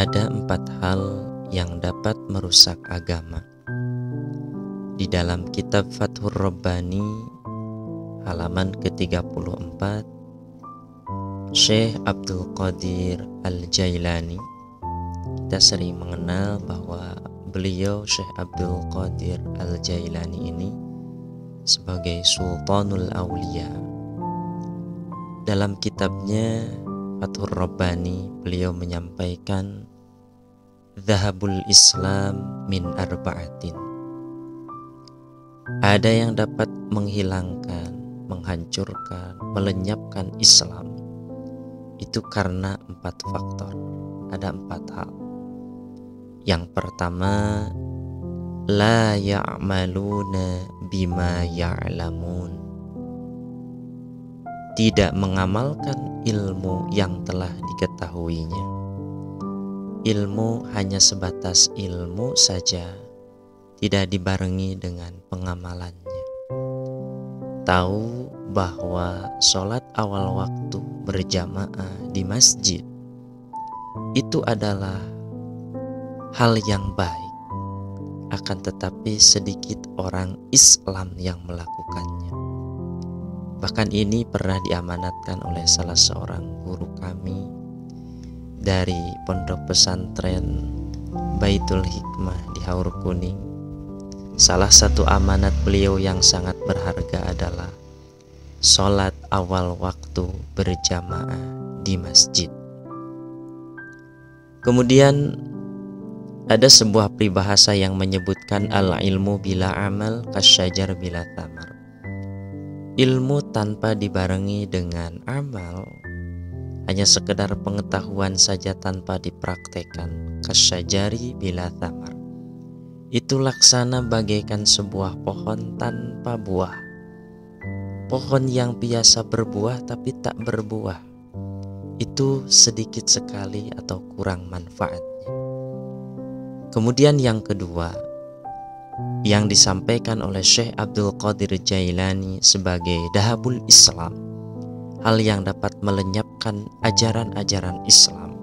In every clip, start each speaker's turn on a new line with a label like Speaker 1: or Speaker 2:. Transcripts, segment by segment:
Speaker 1: Ada 4 hal yang dapat merusak agama. Di dalam kitab Fathur Rabbani halaman ke-34, Syekh Abdul Qadir Al-Jailani, kita sering mengenal bahwa beliau Syekh Abdul Qadir Al-Jailani ini sebagai Sultanul Aulia. Dalam kitabnya Fathur Rabbani, beliau menyampaikan Dhahabul Islam min arba'atin. Ada yang dapat menghilangkan, menghancurkan, melenyapkan Islam itu karena 4 faktor. Ada 4 hal. Yang pertama, la ya'maluna bima ya'lamun. Tidak mengamalkan ilmu yang telah diketahuinya. Ilmu hanya sebatas ilmu saja, tidak dibarengi dengan pengamalannya. Tahu bahwa sholat awal waktu berjamaah di masjid itu adalah hal yang baik, akan tetapi sedikit orang Islam yang melakukannya. Bahkan ini pernah diamanatkan oleh salah seorang guru kami dari pondok pesantren Baitul Hikmah di Haur Kuning. Salah satu amanat beliau yang sangat berharga adalah sholat awal waktu berjamaah di masjid. Kemudian ada sebuah peribahasa yang menyebutkan al-ilmu bila amal kasyajar bila tamar. Ilmu tanpa dibarengi dengan amal hanya sekedar pengetahuan saja tanpa dipraktekkan, kasyajari bila tamar. Itu laksana bagaikan sebuah pohon tanpa buah. Pohon yang biasa berbuah tapi tak berbuah, itu sedikit sekali atau kurang manfaatnya. Kemudian yang kedua, yang disampaikan oleh Syekh Abdul Qadir Jailani sebagai Dhahabul Islam, hal yang dapat melenyapkan ajaran-ajaran Islam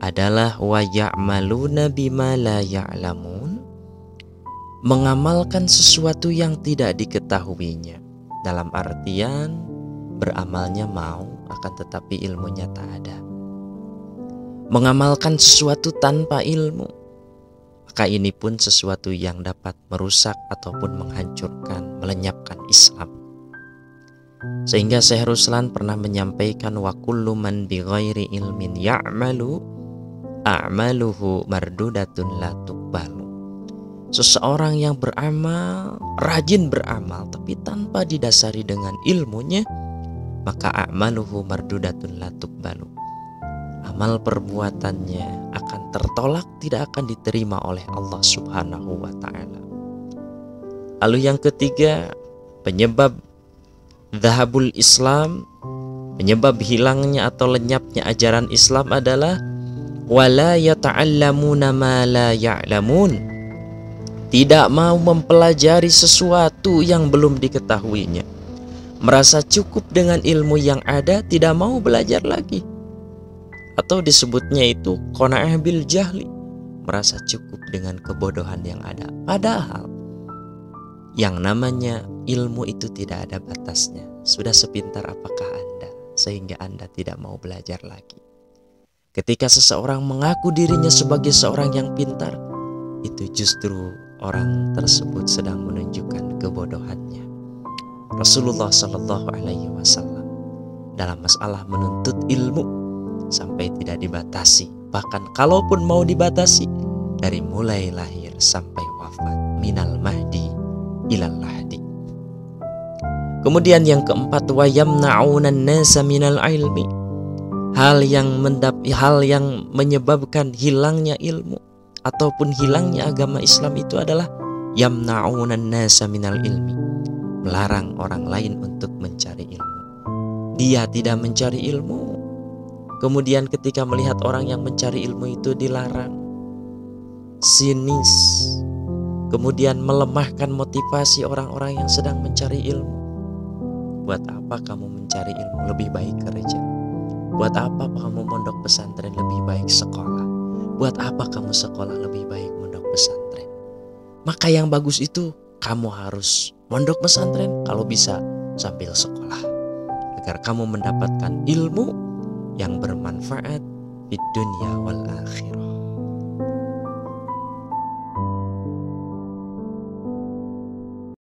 Speaker 1: adalah wa ya'maluna bima la ya'lamun, mengamalkan sesuatu yang tidak diketahuinya. Dalam artian beramalnya mau, akan tetapi ilmunya tak ada. Mengamalkan sesuatu tanpa ilmu, maka ini pun sesuatu yang dapat merusak ataupun menghancurkan, melenyapkan Islam. Sehingga Syekh Ruslan pernah menyampaikan wa kullu man bi ghairi ilmin ya'malu a'maluhu mardudatun la tuqbalu. Seseorang yang beramal, rajin beramal tapi tanpa didasari dengan ilmunya, maka a'maluhu mardudatun la tuqbalu. Amal perbuatannya akan tertolak, tidak akan diterima oleh Allah Subhanahu wa ta'ala. Lalu yang ketiga, penyebab Dhahabul Islam, penyebab hilangnya atau lenyapnya ajaran Islam adalah wala yata'allamuna ma la ya'lamun. Tidak mau mempelajari sesuatu yang belum diketahuinya. Merasa cukup dengan ilmu yang ada, tidak mau belajar lagi. Atau disebutnya itu qanaah bil jahli, merasa cukup dengan kebodohan yang ada. Padahal yang namanya ilmu itu tidak ada batasnya. Sudah sepintar apakah Anda sehingga Anda tidak mau belajar lagi? Ketika seseorang mengaku dirinya sebagai seorang yang pintar, itu justru orang tersebut sedang menunjukkan kebodohannya. Rasulullah Shallallahu Alaihi Wasallam dalam masalah menuntut ilmu sampai tidak dibatasi, bahkan kalaupun mau dibatasi, dari mulai lahir sampai wafat, minal mahdi ilal lahdi. Kemudian yang keempat, wa yamna'una an-nasa minal ilmi. Hal yang menyebabkan hilangnya ilmu ataupun hilangnya agama Islam itu adalah yamna'una an-nasa minal ilmi, melarang orang lain untuk mencari ilmu. Dia tidak mencari ilmu, kemudian ketika melihat orang yang mencari ilmu itu dilarang, sinis, kemudian melemahkan motivasi orang-orang yang sedang mencari ilmu. Buat apa kamu mencari ilmu? Lebih baik kerja. Buat apa kamu mondok pesantren? Lebih baik sekolah. buat apa kamu sekolah, lebih baik mondok pesantren. Maka yang bagus itu kamu harus mondok pesantren kalau bisa sambil sekolah, agar kamu mendapatkan ilmu yang bermanfaat di dunia wal akhirah.